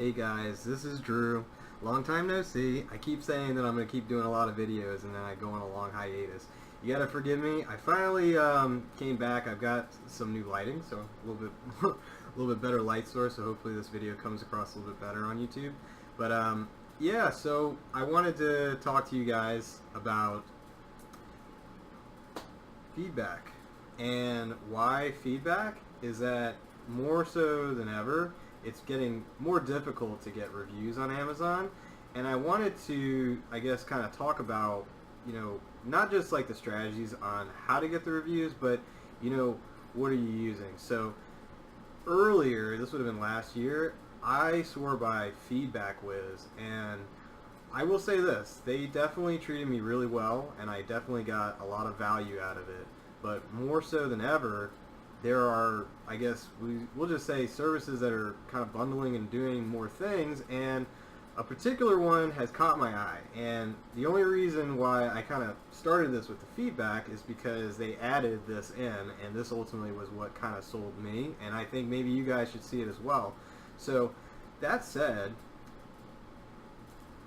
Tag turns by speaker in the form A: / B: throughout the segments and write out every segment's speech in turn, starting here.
A: Hey guys, this is Drew. Long time no see. I keep saying that I'm going to keep doing a lot of videos and then I go on a long hiatus. You gotta forgive me. I finally came back. I've got some new lighting, so a little bit a little bit better light source, so hopefully this video comes across a little bit better on YouTube. But yeah, so I wanted to talk to you guys about feedback. And why feedback is that more so than ever, it's getting more difficult to get reviews on Amazon. And I wanted to, I guess, kind of talk about, not just like the strategies on how to get the reviews, but, what are you using? So earlier, this would have been last year, I swore by Feedback Whiz, and I will say this, they definitely treated me really well, and I definitely got a lot of value out of it. But more so than ever, there are, I guess, we'll just say services that are kind of bundling and doing more things, and a particular one has caught my eye. And the only reason why I kind of started this with the feedback is because they added this in, and this ultimately was what kind of sold me, and I think maybe you guys should see it as well. So that said,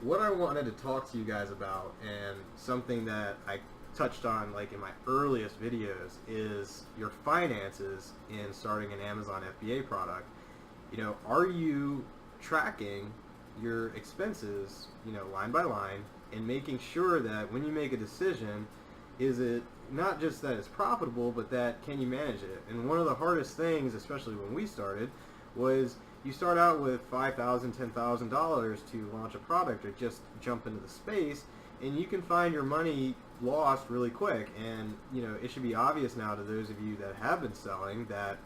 A: what I wanted to talk to you guys about, and something that I touched on like in my earliest videos, is your finances in starting an Amazon FBA product. Are you tracking your expenses, line by line, and making sure that when you make a decision, is it not just that it's profitable, but that can you manage it? And one of the hardest things, especially when we started, was you start out with $5,000, $10,000 to launch a product or just jump into the space, and you can find your money lost really quick. And it should be obvious now to those of you that have been selling that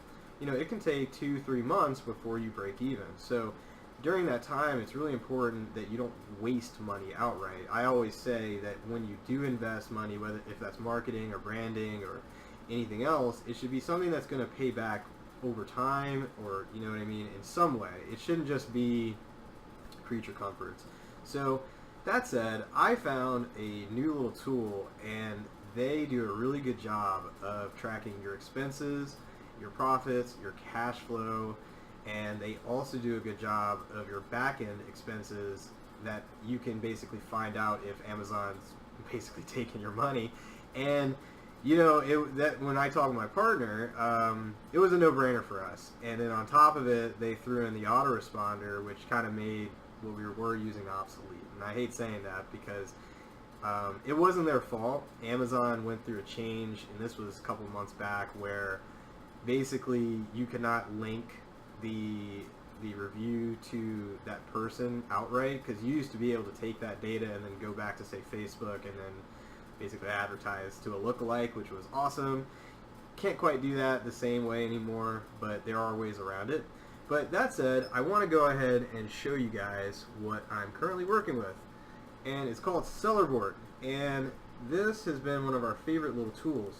A: it can take 2-3 months before you break even. So during that time, it's really important that you don't waste money outright. I always say that when you do invest money, whether if that's marketing or branding or anything else, it should be something that's going to pay back over time, or in some way. It shouldn't just be creature comforts. So that said, I found a new little tool, and they do a really good job of tracking your expenses, your profits, your cash flow, and they also do a good job of your back-end expenses that you can basically find out if Amazon's basically taking your money. And that when I talked to my partner, it was a no-brainer for us. And then on top of it, they threw in the autoresponder, which kind of made what we were using obsolete. And I hate saying that because it wasn't their fault. Amazon went through a change, and this was a couple months back, where basically you cannot link the review to that person outright, because you used to be able to take that data and then go back to, say, Facebook, and then basically advertise to a lookalike, which was awesome. Can't quite do that the same way anymore, but there are ways around it. But that said, I want to go ahead and show you guys what I'm currently working with, and it's called Sellerboard, and this has been one of our favorite little tools.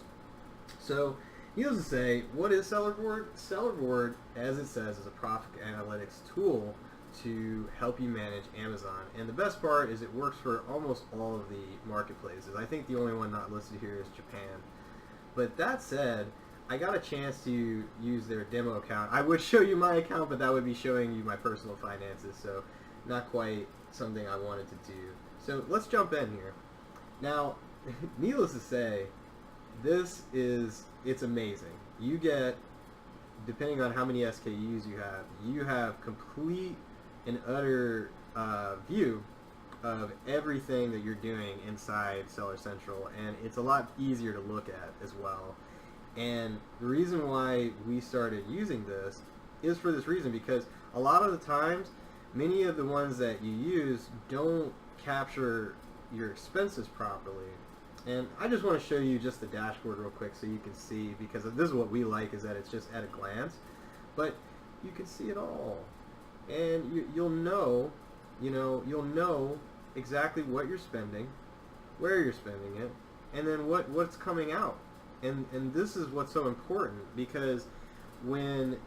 A: So needless to say, what is Sellerboard? Sellerboard, as it says, is a profit analytics tool to help you manage Amazon. And the best part is it works for almost all of the marketplaces. I think the only one not listed here is Japan. But that said, I got a chance to use their demo account. I would show you my account, but that would be showing you my personal finances, so not quite something I wanted to do. So let's jump in here. Now, needless to say, it's amazing. You get, depending on how many SKUs you have complete and utter view of everything that you're doing inside Seller Central, and it's a lot easier to look at as well. And the reason why we started using this is for this reason, because a lot of the times, many of the ones that you use don't capture your expenses properly. And I just want to show you just the dashboard real quick so you can see, because this is what we like, is that it's just at a glance, but you can see it all, and you'll know exactly what you're spending, where you're spending it, and then what's coming out. And this is what's so important, because when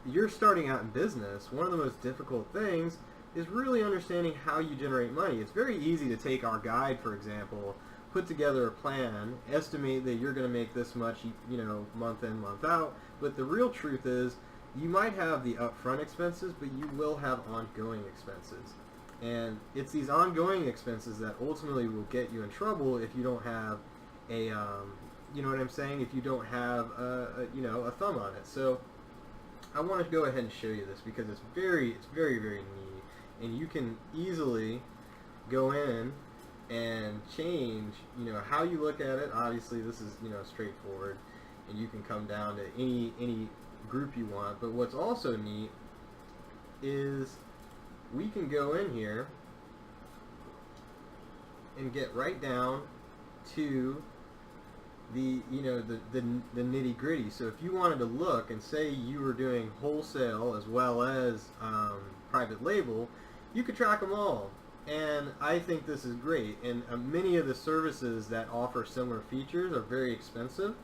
A: you're starting out in business, one of the most difficult things is really understanding how you generate money. It's very easy to take our guide, for example, put together a plan, estimate that you're going to make this much, month in, month out, but the real truth is you might have the upfront expenses, but you will have ongoing expenses. And it's these ongoing expenses that ultimately will get you in trouble if you don't have a, you know what I'm saying? If you don't have a thumb on it. So I want to go ahead and show you this because it's very, very neat, and you can easily go in and change, how you look at it. Obviously, this is, straightforward, and you can come down to any group you want. But what's also neat is we can go in here and get right down to the the nitty gritty. So if you wanted to look and say you were doing wholesale as well as private label, you could track them all. And I think this is great. And many of the services that offer similar features are very expensive,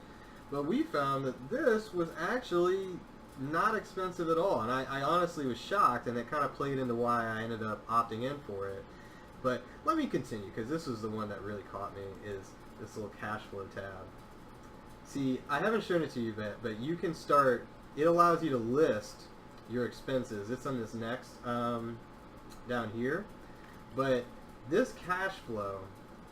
A: but we found that this was actually not expensive at all. And I honestly was shocked, and it kind of played into why I ended up opting in for it. But let me continue, because this was the one that really caught me, is this little cash flow tab. See, I haven't shown it to you yet, but you can start, it allows you to list your expenses. It's on this next down here. But this cash flow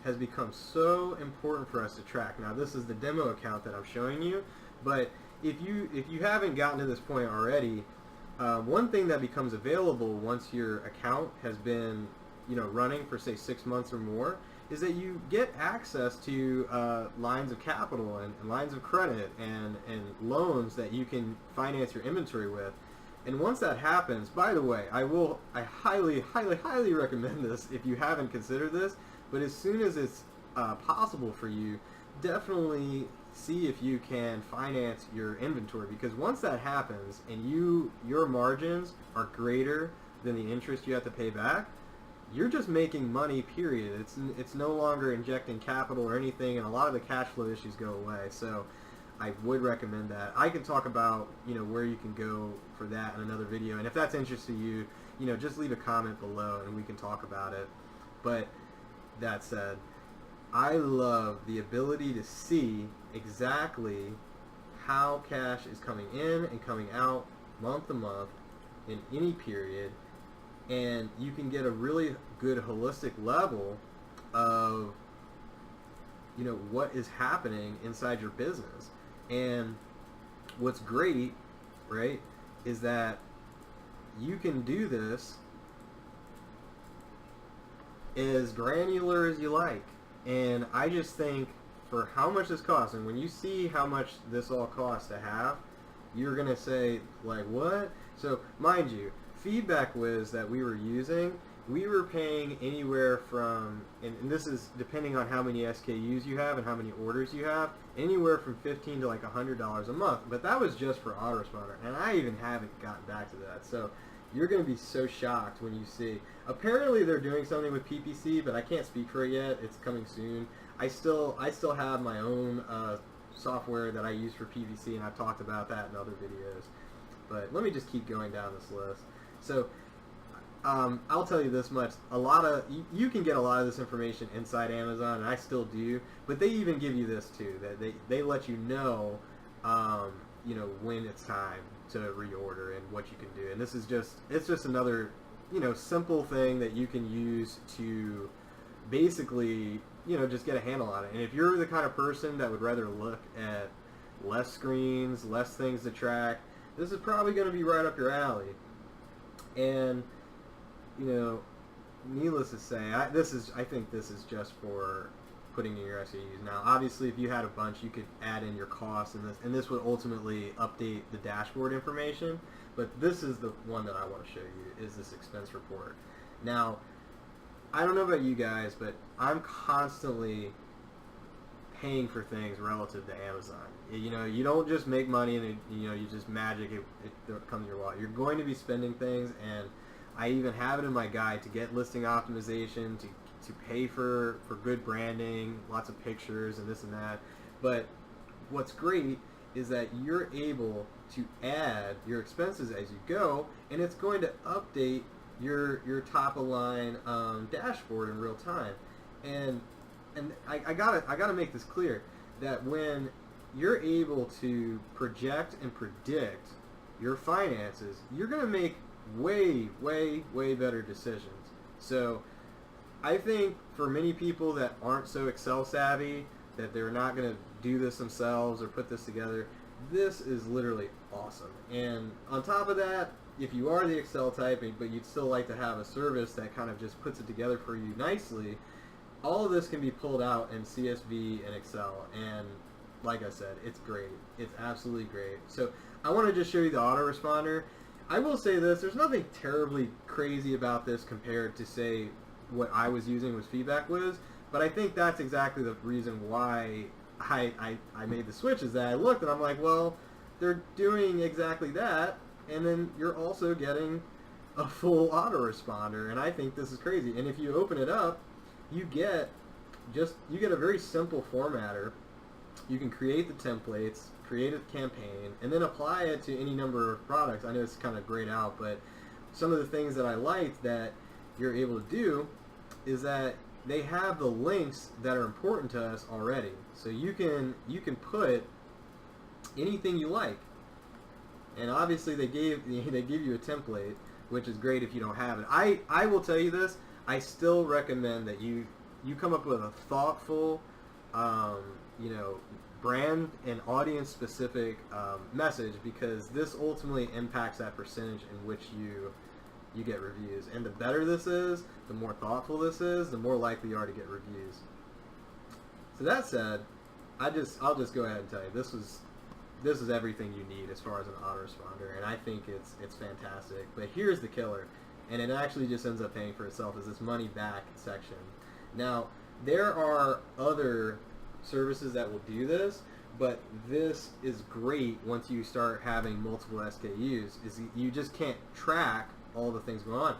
A: has become so important for us to track. Now, this is the demo account that I'm showing you, but if you haven't gotten to this point already, one thing that becomes available once your account has been running for say 6 months or more is that you get access to lines of capital and lines of credit and loans that you can finance your inventory with. And once that happens, by the way, I highly recommend this if you haven't considered this, but as soon as it's possible for you, definitely see if you can finance your inventory, because once that happens and your margins are greater than the interest you have to pay back, you're just making money, period. It's no longer injecting capital or anything, and a lot of the cash flow issues go away. So I would recommend that. I can talk about where you can go for that in another video, and if that's interesting to you, just leave a comment below and we can talk about it. But that said, I love the ability to see exactly how cash is coming in and coming out month to month in any period, and you can get a really good holistic level of what is happening inside your business. And what's great, right, is that you can do this as granular as you like. And I just think for how much this costs, and when you see how much this all costs to have, you're going to say, like, what? So, mind you, Feedback Wiz that we were using, we were paying anywhere from, and this is depending on how many SKUs you have and how many orders you have, anywhere from $15 to like $100 a month. But that was just for autoresponder, and I even haven't gotten back to that. So you're going to be so shocked when you see. Apparently they're doing something with PPC, but I can't speak for it yet. It's coming soon. I still have my own software that I use for PPC, and I've talked about that in other videos. But let me just keep going down this list. So I'll tell you this much: you can get a lot of this information inside Amazon, and I still do. But they even give you this too. That they let you know, when it's time to reorder and what you can do. And this is just another simple thing that you can use to basically just get a handle on it. And if you're the kind of person that would rather look at less screens, less things to track, this is probably going to be right up your alley. And needless to say, I think this is just for putting in your SKUs. Now, obviously, if you had a bunch, you could add in your costs, and this would ultimately update the dashboard information. But this is the one that I want to show you, is this expense report. Now, I don't know about you guys, but I'm constantly paying for things relative to Amazon. You don't just make money and you just magic it comes in your wallet. You're going to be spending things, and I even have it in my guide to get listing optimization, to pay for good branding, lots of pictures and this and that. But what's great is that you're able to add your expenses as you go, and it's going to update your top of line dashboard in real time. And I gotta make this clear, that when you're able to project and predict your finances, you're going to make way, way, way better decisions. So I think for many people that aren't so Excel savvy, that they're not going to do this themselves or put this together, this is literally awesome. And on top of that, if you are the Excel type, but you'd still like to have a service that kind of just puts it together for you nicely, all of this can be pulled out in CSV and Excel. And like I said, it's great. It's absolutely great. So I want to just show you the autoresponder. I will say this, there's nothing terribly crazy about this compared to, say, what I was using was Feedback Whiz, but I think that's exactly the reason why I made the switch, is that I looked and I'm like, well, they're doing exactly that, and then you're also getting a full autoresponder, and I think this is crazy. And if you open it up, you get a very simple formatter. You can create the templates, create a campaign, and then apply it to any number of products. I know it's kind of grayed out, but some of the things that I liked that you're able to do is that they have the links that are important to us already. So you can put anything you like. And obviously they give you a template, which is great if you don't have it. I will tell you this, I still recommend that you come up with a thoughtful brand and audience specific message, because this ultimately impacts that percentage in which you get reviews. And the better this is, the more thoughtful this is, the more likely you are to get reviews. So that said, I'll just go ahead and tell you, this is everything you need as far as an autoresponder, and I think it's fantastic. But here's the killer, and it actually just ends up paying for itself, is this money back section. Now, there are other services that will do this, but this is great once you start having multiple SKUs, is you just can't track all the things going on.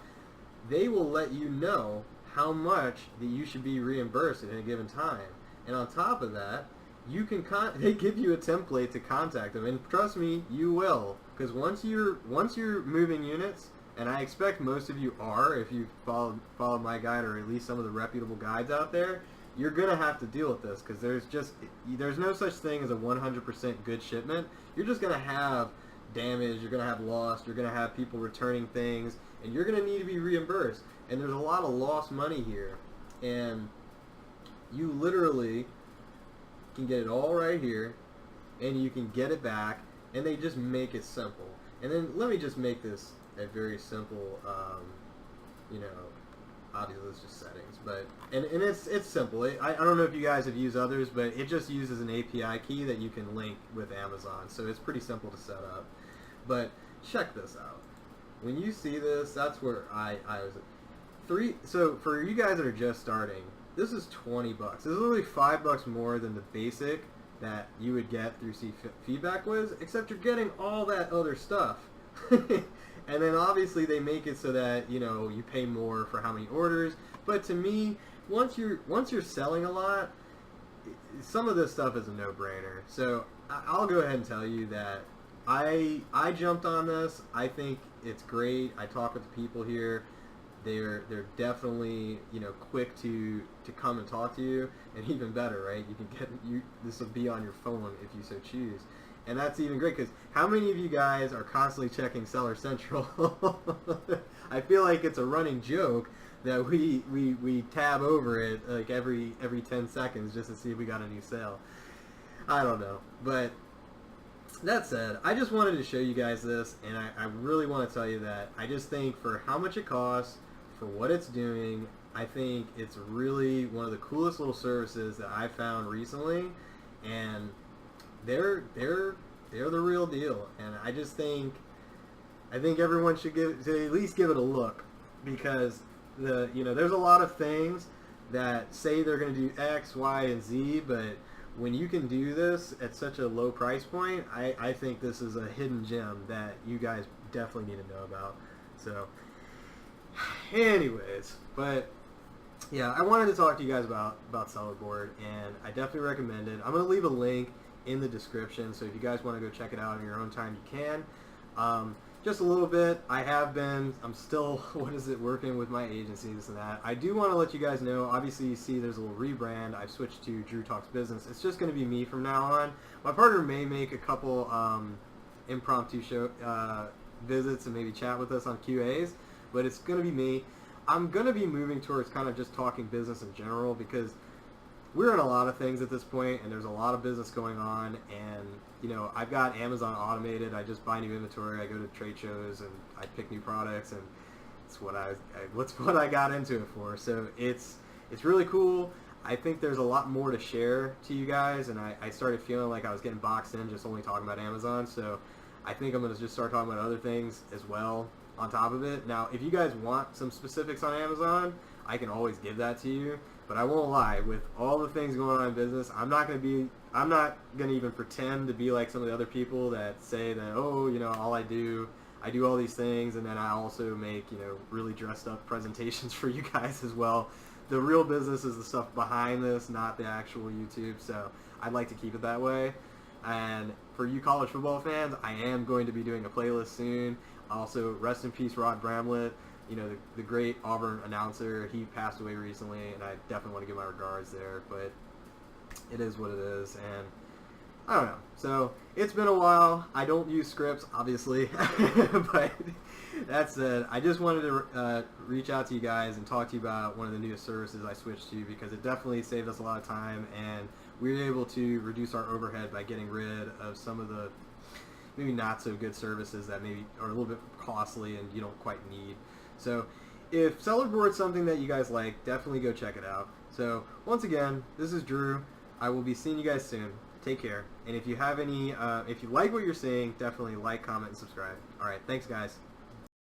A: They will let you know how much that you should be reimbursed at a given time. And on top of that, you can they give you a template to contact them, and trust me, you will, because once you're moving units, and I expect most of you are, if you've followed my guide or at least some of the reputable guides out there, you're gonna have to deal with this, because there's no such thing as a 100% good shipment. You're just gonna have damage, you're gonna have loss, you're gonna have people returning things, and you're gonna need to be reimbursed. And there's a lot of lost money here, and you literally can get it all right here, and you can get it back, and they just make it simple. And then let me just make this a very simple, obviously it's just settings, but and it's simple. I don't know if you guys have used others, but it just uses an API key that you can link with Amazon, so it's pretty simple to set up. But check this out. When you see this, that's where I was. So for you guys that are just starting, this is $20. This is literally $5 more than the basic that you would get through Feedback Whiz, except you're getting all that other stuff. And then obviously they make it so that you pay more for how many orders. But to me, once you're selling a lot, some of this stuff is a no-brainer. So I'll go ahead and tell you that I jumped on this. I think it's great. I talk with the people here. They're definitely quick to come and talk to you, and even better, right? You can get this will be on your phone if you so choose, and that's even great, because how many of you guys are constantly checking Seller Central? I feel like it's a running joke that we tab over it like every 10 seconds just to see if we got a new sale. I don't know, but that said, I just wanted to show you guys this, and I really want to tell you that I just think for how much it costs, for what it's doing, I think it's really one of the coolest little services that I found recently, and they're the real deal. And I just think everyone should at least give it a look, because there's a lot of things that say they're going to do X, Y, and Z, but when you can do this at such a low price point, I think this is a hidden gem that you guys definitely need to know about. So anyways, but yeah, I wanted to talk to you guys about Sellerboard, and I definitely recommend it. I'm going to leave a link in the description, so if you guys want to go check it out in your own time, you can. Just a little bit, I'm still, working with my agency, this and that. I do want to let you guys know, obviously you see there's a little rebrand. I've switched to Drew Talks Business. It's just going to be me from now on. My partner may make a couple impromptu show visits and maybe chat with us on QAs, but it's going to be me. I'm going to be moving towards kind of just talking business in general because we're in a lot of things at this point, and there's a lot of business going on, and you know, I've got Amazon automated. I just buy new inventory. I go to trade shows and I pick new products, and it's what I got into it for. So it's really cool. I think there's a lot more to share to you guys, and I started feeling like I was getting boxed in just only talking about Amazon. So I think I'm going to just start talking about other things as well on top of it. Now, if you guys want some specifics on Amazon, I can always give that to you. But I won't lie, with all the things going on in business, I'm not going to even pretend to be like some of the other people that say that, oh, you know, I do all these things, and then I also make, you know, really dressed up presentations for you guys as well. The real business is the stuff behind this, not the actual YouTube. So I'd like to keep it that way. And for you college football fans, I am going to be doing a playlist soon. Also, rest in peace, Rod Bramlett. You know, the great Auburn announcer. He passed away recently, and I definitely want to give my regards there. But it is what it is, and I don't know. So it's been a while. I don't use scripts, obviously, but that said, I just wanted to reach out to you guys and talk to you about one of the newest services I switched to, because it definitely saved us a lot of time, and we were able to reduce our overhead by getting rid of some of the maybe not so good services that maybe are a little bit costly and you don't quite need. So if Sellerboard's something that you guys like, definitely go check it out. So once again, this is Drew. I will be seeing you guys soon. Take care. And if you have any, if you like what you're seeing, definitely like, comment, and subscribe. All right. Thanks, guys.